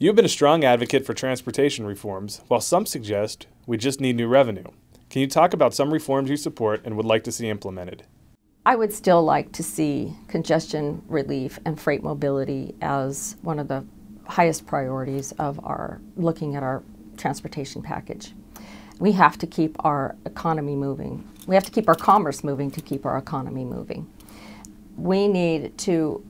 You've been a strong advocate for transportation reforms, while some suggest we just need new revenue. Can you talk about some reforms you support and would like to see implemented? I would still like to see congestion relief and freight mobility as one of the highest priorities of looking at our transportation package. We have to keep our economy moving. We have to keep our commerce moving to keep our economy moving. We need to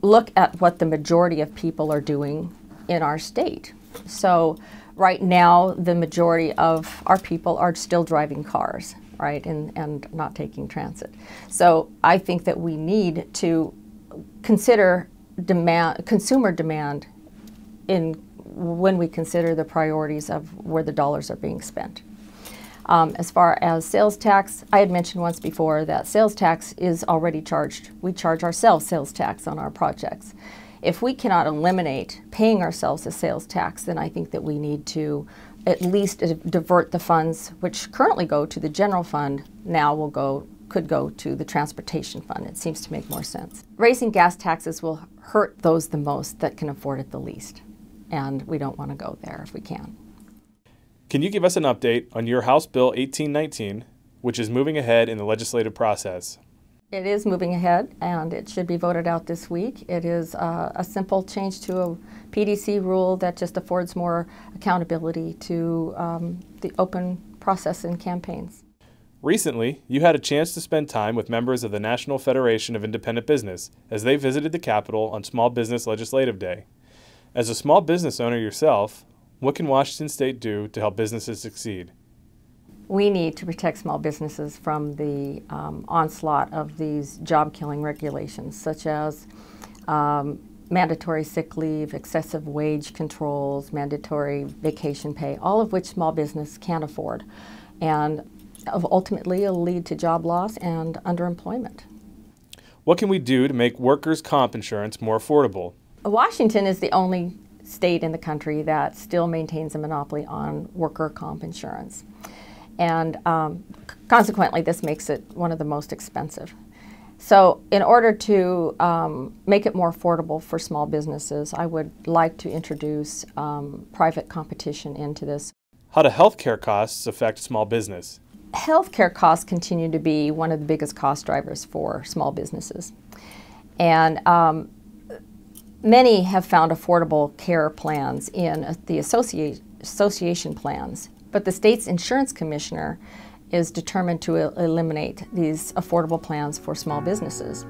look at what the majority of people are doing in our state. So right now, the majority of our people are still driving cars, right, and not taking transit. So I think that we need to consider consumer demand when we consider the priorities of where the dollars are being spent. As far as sales tax, I had mentioned once before that sales tax is already charged. We charge ourselves sales tax on our projects. If we cannot eliminate paying ourselves a sales tax, then I think that we need to at least divert the funds which currently go to the general fund, could go to the transportation fund. It seems to make more sense. Raising gas taxes will hurt those the most that can afford it the least, and we don't want to go there if we can. Can you give us an update on your House Bill 1819, which is moving ahead in the legislative process? It is moving ahead, and it should be voted out this week. It is a simple change to a PDC rule that just affords more accountability to the open process in campaigns. Recently, you had a chance to spend time with members of the National Federation of Independent Business as they visited the Capitol on Small Business Legislative Day. As a small business owner yourself, what can Washington State do to help businesses succeed? We need to protect small businesses from the onslaught of these job-killing regulations, such as mandatory sick leave, excessive wage controls, mandatory vacation pay, all of which small business can't afford. And ultimately, it'll lead to job loss and underemployment. What can we do to make workers' comp insurance more affordable? Washington is the only state in the country that still maintains a monopoly on worker comp insurance. And consequently, this makes it one of the most expensive. So in order to make it more affordable for small businesses, I would like to introduce private competition into this. How do healthcare costs affect small business? Healthcare costs continue to be one of the biggest cost drivers for small businesses. And many have found affordable care plans in the association plans. But the state's insurance commissioner is determined to eliminate these affordable plans for small businesses.